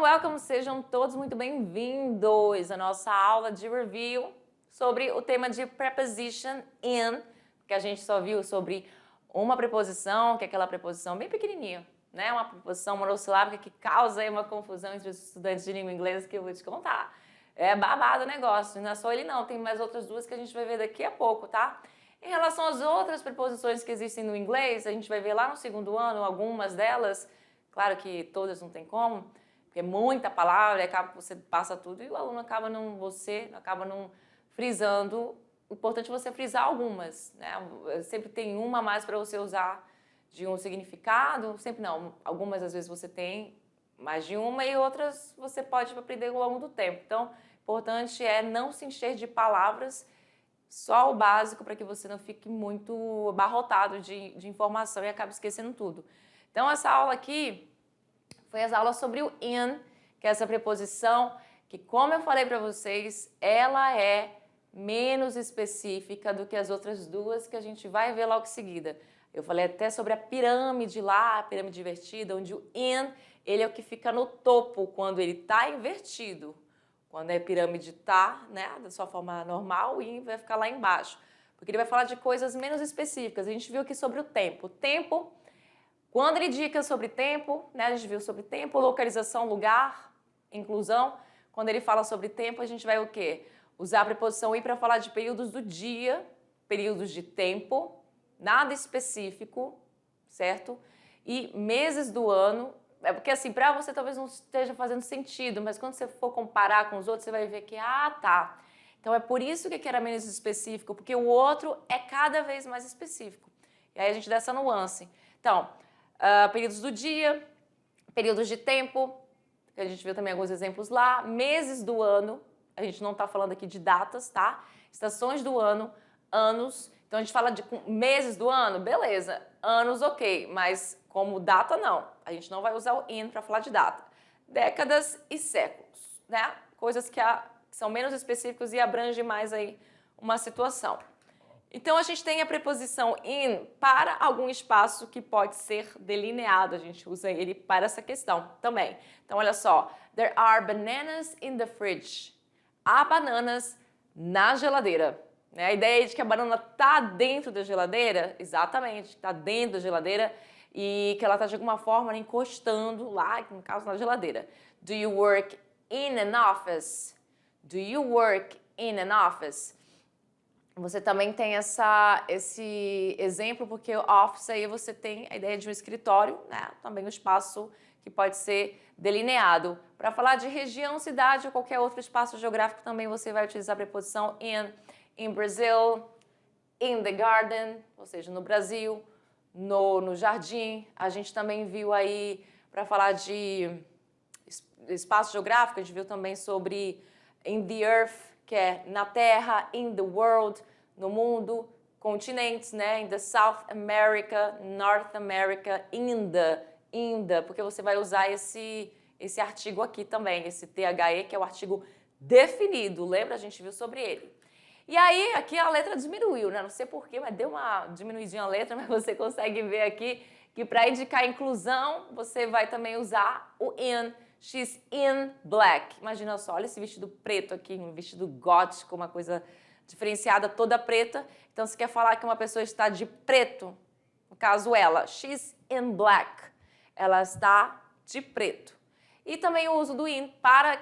welcome! Sejam todos muito bem-vindos à nossa aula de review sobre o tema de preposition in, que a gente só viu sobre uma preposição, que é aquela preposição bem pequenininha, né? Uma preposição monossilábica que causa aí uma confusão entre os estudantes de língua inglesa que eu vou te contar. É babado o negócio, não é só ele não, tem mais outras duas que a gente vai ver daqui a pouco, tá? Em relação às outras preposições que existem no inglês, a gente vai ver lá no segundo ano algumas delas, claro que todas não tem como, porque é muita palavra, acaba que você passa tudo e o aluno acaba não frisando. O importante é você frisar algumas, né? Sempre tem uma a mais para você usar de um significado, sempre não, algumas às vezes você tem mais de uma e outras você pode aprender ao longo do tempo. Então, o importante é não se encher de palavras, só o básico para que você não fique muito abarrotado de informação e acabe esquecendo tudo. Então, essa aula aqui foi as aulas sobre o in, que é essa preposição que, como eu falei para vocês, ela é menos específica do que as outras duas que a gente vai ver logo em seguida. Eu falei até sobre a pirâmide lá, a pirâmide invertida, onde o in, ele é o que fica no topo quando ele está invertido. Quando a pirâmide está, né, da sua forma normal, o in vai ficar lá embaixo. Porque ele vai falar de coisas menos específicas. A gente viu aqui sobre o tempo. O tempo, quando ele indica sobre tempo, né, a gente viu sobre tempo, localização, lugar, inclusão. Quando ele fala sobre tempo, a gente vai o quê? Usar a preposição ir para falar de períodos do dia, períodos de tempo, nada específico, certo? E meses do ano, é porque assim, para você talvez não esteja fazendo sentido, mas quando você for comparar com os outros, você vai ver que, tá. Então é por isso que aqui era menos específico, porque o outro é cada vez mais específico. E aí a gente dá essa nuance. Então, períodos do dia, períodos de tempo, que a gente viu também alguns exemplos lá, meses do ano, a gente não está falando aqui de datas, tá? Estações do ano, anos. Então a gente fala de meses do ano, beleza. Anos, ok, mas como data, não. A gente não vai usar o in para falar de data. Décadas e séculos, né? Coisas que são menos específicos e abrangem mais aí uma situação. Então a gente tem a preposição in para algum espaço que pode ser delineado. A gente usa ele para essa questão também. Então olha só. There are bananas in the fridge. Há bananas na geladeira. A ideia de que a banana está dentro da geladeira, exatamente, está dentro da geladeira e que ela está de alguma forma encostando lá, no caso na geladeira. Do you work in an office? Do you work in an office? Você também tem esse exemplo porque o office aí você tem a ideia de um escritório, né? Também um espaço que pode ser delineado. Para falar de região, cidade ou qualquer outro espaço geográfico também você vai utilizar a preposição in Brazil, in the garden, ou seja, no Brasil, no jardim. A gente também viu aí, para falar de espaço geográfico, a gente viu também sobre in the earth, que é na Terra, in the world, no mundo, continentes, né? In the South America, North America, in the, porque você vai usar esse artigo aqui também, esse THE, que é o artigo definido, lembra? A gente viu sobre ele. E aí, aqui a letra diminuiu, né? Não sei porquê, mas deu uma diminuidinha a letra, mas você consegue ver aqui que para indicar inclusão, você vai também usar o in. She's in black. Imagina só, olha esse vestido preto aqui, um vestido gótico, uma coisa diferenciada, toda preta. Então, se quer falar que uma pessoa está de preto, no caso ela, she's in black. Ela está de preto. E também o uso do in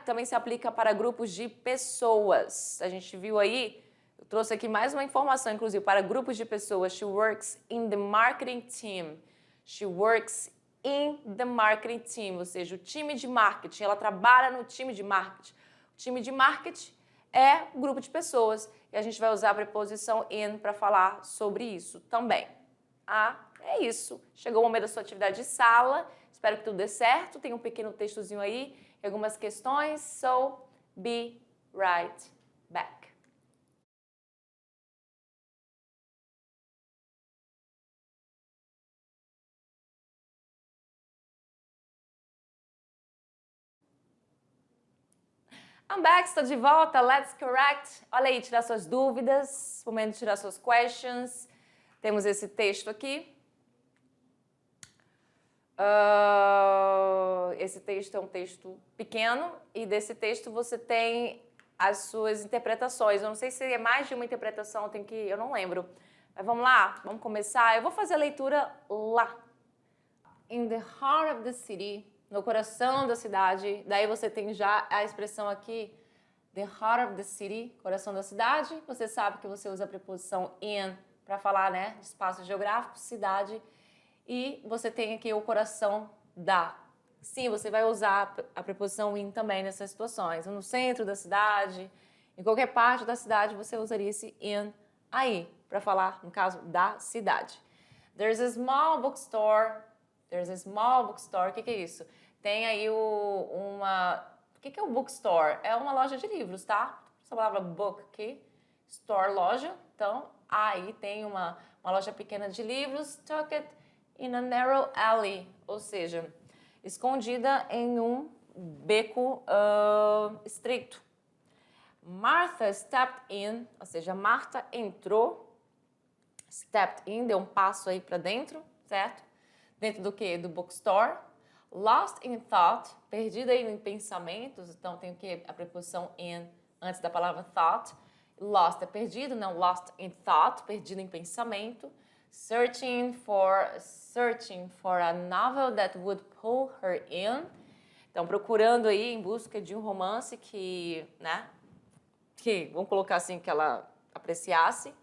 também se aplica para grupos de pessoas. A gente viu aí, eu trouxe aqui mais uma informação, inclusive, para grupos de pessoas. She works in the marketing team. She works in the marketing team, ou seja, o time de marketing, ela trabalha no time de marketing. O time de marketing é um grupo de pessoas e a gente vai usar a preposição in para falar sobre isso também. É isso. Chegou o momento da sua atividade de sala, espero que tudo dê certo, tem um pequeno textozinho aí, algumas questões, so be right back. I'm back, estou de volta, let's correct. Olha aí, tirar suas dúvidas, momento de tirar suas questions. Temos esse texto aqui. Esse texto é um texto pequeno e desse texto você tem as suas interpretações. Eu não sei se é mais de uma interpretação, eu não lembro. Mas vamos lá, vamos começar. Eu vou fazer a leitura lá. In the heart of the city, no coração da cidade. Daí você tem já a expressão aqui, the heart of the city, coração da cidade. Você sabe que você usa a preposição in para falar, né, de espaço geográfico, cidade. E você tem aqui o coração da. Sim, você vai usar a preposição in também nessas situações. No centro da cidade, em qualquer parte da cidade, você usaria esse in aí, para falar, no caso, da cidade. There's a small bookstore. There's a small bookstore. O que é isso? Tem aí uma... O que é o bookstore? É uma loja de livros, tá? Essa palavra book aqui. Store, loja. Então, aí tem uma loja pequena de livros. Tucked in a narrow alley. Ou seja, escondida em um beco estreito. Martha stepped in. Ou seja, Marta entrou. Stepped in, deu um passo aí para dentro, certo? Dentro do quê? Do bookstore. Lost in thought, perdida aí em pensamentos. Então tem o quê? A preposição in antes da palavra thought. Lost é perdido, não lost in thought, perdido em pensamento. Searching for a novel that would pull her in. Então procurando aí em busca de um romance que, né? Que vamos colocar assim que ela apreciasse.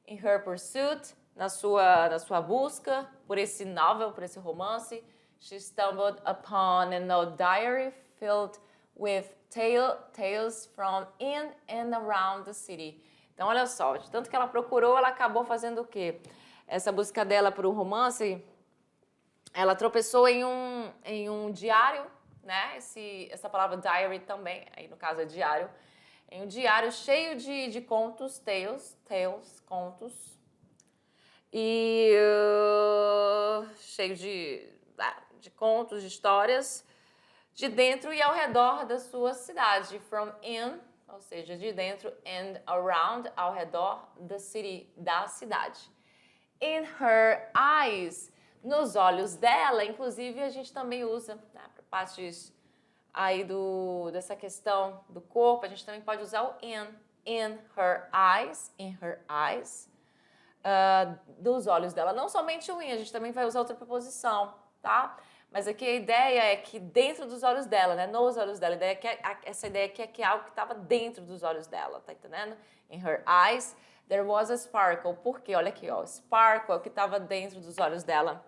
In her pursuit, na sua busca por esse novel, por esse romance, she stumbled upon an old diary filled with tales from in and around the city. Então, olha só, de tanto que ela procurou, ela acabou fazendo o quê? Essa busca dela por um romance, ela tropeçou em um diário, né? Essa palavra diary também, aí no caso é diário, em um diário cheio de contos, tales, contos, e cheio de contos, de histórias, de dentro e ao redor da sua cidade. From in, ou seja, de dentro, and around, ao redor da city, da cidade. In her eyes, nos olhos dela, inclusive a gente também usa, né, para partes aí dessa questão do corpo, a gente também pode usar o in her eyes, dos olhos dela. Não somente o in, a gente também vai usar outra preposição, tá? Mas aqui a ideia é que dentro dos olhos dela, né? Nos olhos dela. Essa ideia aqui é que é algo que estava dentro dos olhos dela, tá entendendo? In her eyes, there was a sparkle. Por quê? Olha aqui, ó. Sparkle é o que estava dentro dos olhos dela.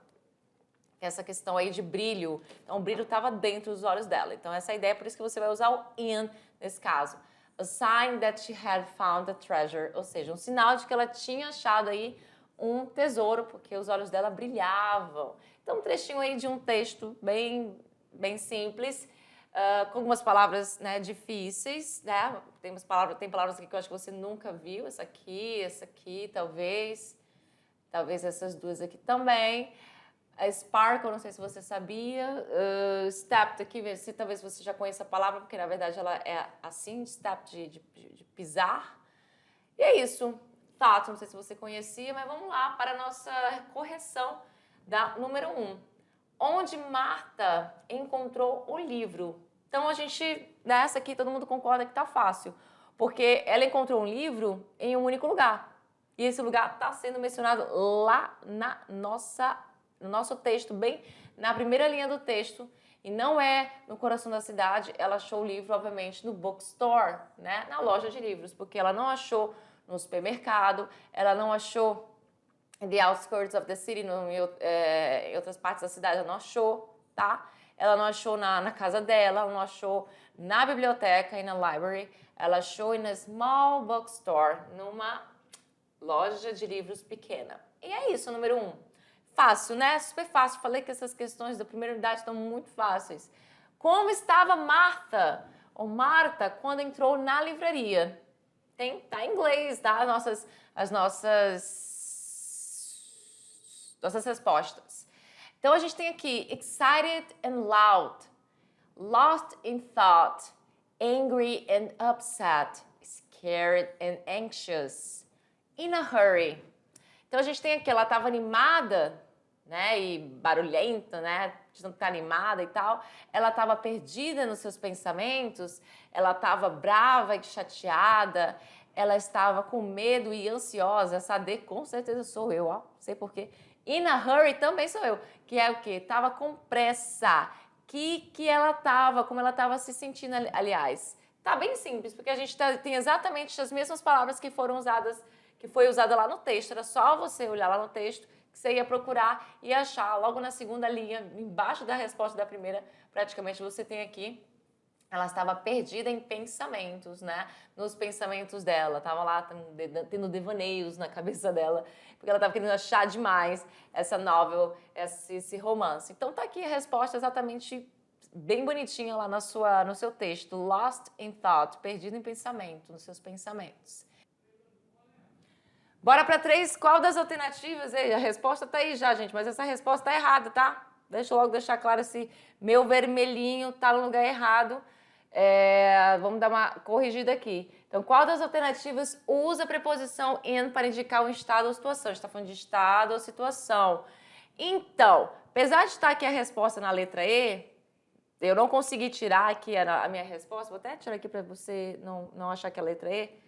Essa questão aí de brilho. Então, o brilho estava dentro dos olhos dela. Então, essa é a ideia, por isso que você vai usar o in nesse caso. A sign that she had found a treasure. Ou seja, um sinal de que ela tinha achado aí um tesouro, porque os olhos dela brilhavam. Então, um trechinho aí de um texto bem simples, com algumas palavras, né, difíceis, né? Tem palavras aqui que eu acho que você nunca viu. Essa aqui, talvez essas duas aqui também. A sparkle, não sei se você sabia. Stepped aqui, talvez você já conheça a palavra, porque na verdade ela é assim, step de pisar. E é isso. Thought, não sei se você conhecia, mas vamos lá para a nossa correção da número 1. Onde Marta encontrou o livro? Então a gente, nessa aqui, todo mundo concorda que tá fácil, porque ela encontrou um livro em um único lugar. E esse lugar está sendo mencionado lá no nosso texto, bem na primeira linha do texto, e não é no coração da cidade. Ela achou o livro, obviamente, no bookstore, né? Na loja de livros, porque ela não achou no supermercado, ela não achou in the outskirts of the city, em outras partes da cidade, ela não achou, tá? Ela não achou na casa dela, ela não achou na biblioteca e na library, ela achou in a small bookstore, numa loja de livros pequena. E é isso, número 1. Fácil, né? Super fácil. Falei que essas questões da primeira unidade estão muito fáceis. Como estava Marta, ou Marta, quando entrou na livraria? Tá em inglês, tá? As nossas respostas. Então, a gente tem aqui excited and loud, lost in thought, angry and upset, scared and anxious, in a hurry. Então, a gente tem aqui, ela estava animada, né, e barulhenta, né, De não estar animada e tal. Ela estava perdida nos seus pensamentos, ela estava brava e chateada, ela estava com medo e ansiosa. Essa D com certeza sou eu, ó, não sei porquê. In a hurry também sou eu, que é o quê? Tava com pressa. Que ela tava, como ela estava se sentindo, aliás. Tá bem simples, porque a gente tem exatamente as mesmas palavras que foram usadas, que foi usada lá no texto. Era só você olhar lá no texto que você ia procurar e achar logo na segunda linha, embaixo da resposta da primeira, praticamente você tem aqui. Ela estava perdida em pensamentos, né? Nos pensamentos dela. Estava lá tendo devaneios na cabeça dela, porque ela estava querendo achar demais essa novel, esse romance. Então tá aqui a resposta exatamente bem bonitinha lá no seu texto. Lost in thought, perdido em pensamento, nos seus pensamentos. Bora para 3, qual das alternativas? Ei, a resposta tá aí já, gente, mas essa resposta tá errada, tá? Deixa eu logo deixar claro se meu vermelhinho tá no lugar errado. Vamos dar uma corrigida aqui. Então, qual das alternativas usa a preposição in para indicar um estado ou situação? A gente está falando de estado ou situação. Então, apesar de estar aqui a resposta na letra E, eu não consegui tirar aqui a minha resposta. Vou até tirar aqui para você não achar que é a letra E.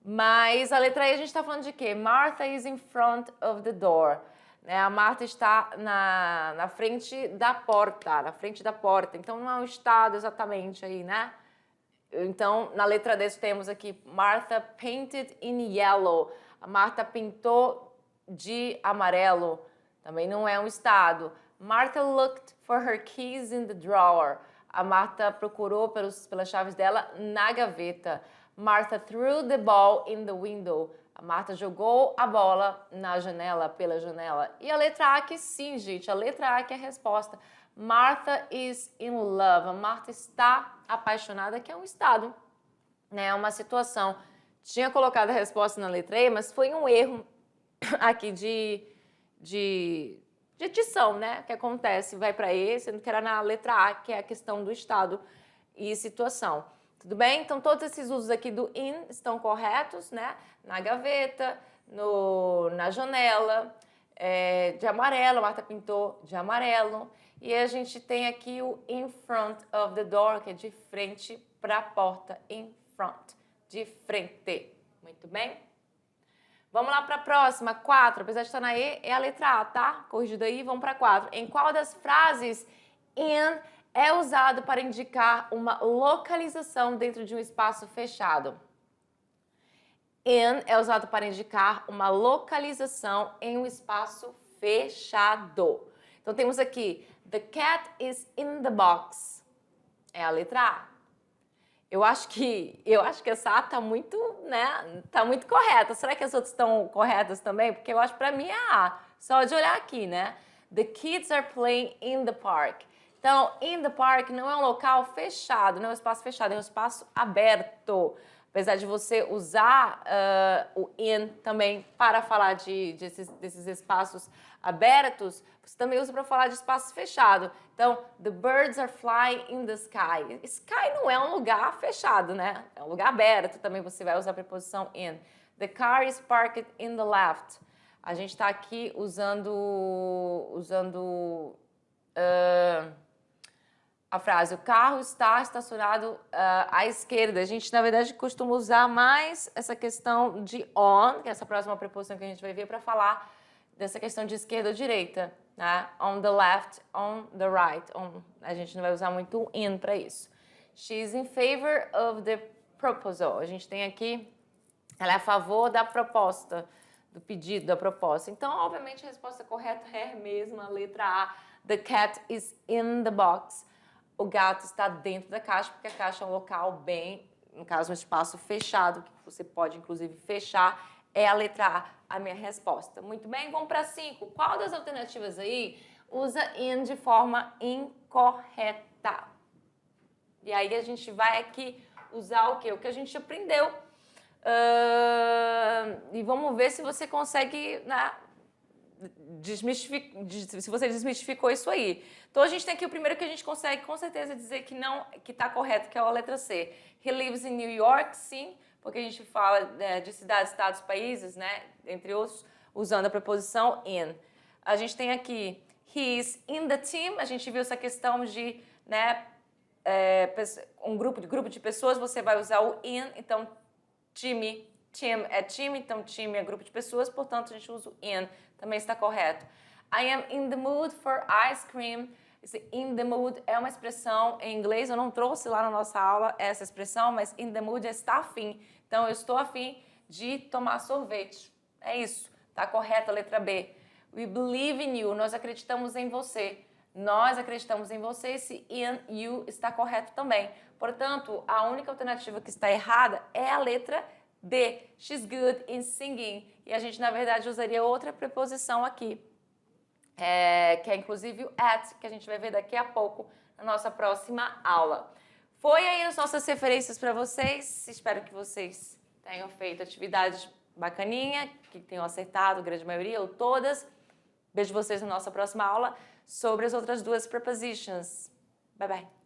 Mas a letra E a gente está falando de quê? Martha is in front of the door. A Marta está na frente da porta, então não é um estado exatamente aí, né? Então, na letra D temos aqui, Martha painted in yellow. A Marta pintou de amarelo, também não é um estado. Martha looked for her keys in the drawer. A Marta procurou pelas chaves dela na gaveta. Martha threw the ball in the window. A Marta jogou a bola na janela, pela janela. E a letra A que sim, gente. A letra A que é a resposta. Martha is in love. A Marta está apaixonada, que é um estado, né? É uma situação. Tinha colocado a resposta na letra E, mas foi um erro aqui de edição, né? Que acontece, vai para E, sendo que era na letra A, que é a questão do estado e situação. Tudo bem? Então, todos esses usos aqui do in estão corretos, né? Na gaveta, na janela, de amarelo, a Marta pintou de amarelo. E a gente tem aqui o in front of the door, que é de frente para a porta. In front, de frente. Muito bem? Vamos lá para a próxima, 4. Apesar de estar na E, é a letra A, tá? Corrigido aí, vamos para 4. Em qual das frases in é usado para indicar uma localização dentro de um espaço fechado? In é usado para indicar uma localização em um espaço fechado. Então temos aqui, the cat is in the box. É a letra A. Eu acho que essa A tá muito, né? Tá muito correta. Será que as outras estão corretas também? Porque eu acho que para mim é a A. Só de olhar aqui, né? The kids are playing in the park. Então, in the park não é um local fechado, não é um espaço fechado, é um espaço aberto. Apesar de você usar o in também para falar desses espaços abertos, você também usa para falar de espaço fechado. Então, the birds are flying in the sky. Sky não é um lugar fechado, né? É um lugar aberto, também você vai usar a preposição in. The car is parked in the left. A gente está aqui usando a frase, o carro está estacionado à esquerda. A gente, na verdade, costuma usar mais essa questão de on, que é essa próxima preposição que a gente vai ver para falar dessa questão de esquerda ou direita, né? On the left, on the right. A gente não vai usar muito in para isso. She's in favor of the proposal. A gente tem aqui, ela é a favor da proposta, do pedido, da proposta. Então, obviamente, a resposta correta é mesmo a letra A. The cat is in the box. O gato está dentro da caixa, porque a caixa é um local bem, no caso, um espaço fechado, que você pode, inclusive, fechar. É a letra A minha resposta. Muito bem, vamos para 5. Qual das alternativas aí usa in de forma incorreta? E aí a gente vai aqui usar o quê? O que a gente aprendeu. E vamos ver se você consegue, né, se você desmistificou isso aí. Então, a gente tem aqui o primeiro que a gente consegue com certeza dizer que está correto, que é a letra C. He lives in New York, sim, porque a gente fala de cidades, estados, países, né, entre outros, usando a preposição in. A gente tem aqui, He's in the team. A gente viu essa questão de, né, um grupo de pessoas, você vai usar o in. Então, team é time, então time é grupo de pessoas, portanto, a gente usa o in. Também está correto. I am in the mood for ice cream. Esse in the mood é uma expressão em inglês, eu não trouxe lá na nossa aula essa expressão, mas in the mood é estar afim. Então, eu estou afim de tomar sorvete. É isso, tá correto a letra B. We believe in you, nós acreditamos em você. Nós acreditamos em você, esse in you está correto também. Portanto, a única alternativa que está errada é a letra D. She's good in singing. E a gente, na verdade, usaria outra preposição aqui. Que é inclusive o at, que a gente vai ver daqui a pouco na nossa próxima aula. Foi aí as nossas referências para vocês. Espero que vocês tenham feito atividades bacaninha, que tenham acertado, a grande maioria ou todas. Vejo vocês na nossa próxima aula sobre as outras duas prepositions. Bye, bye!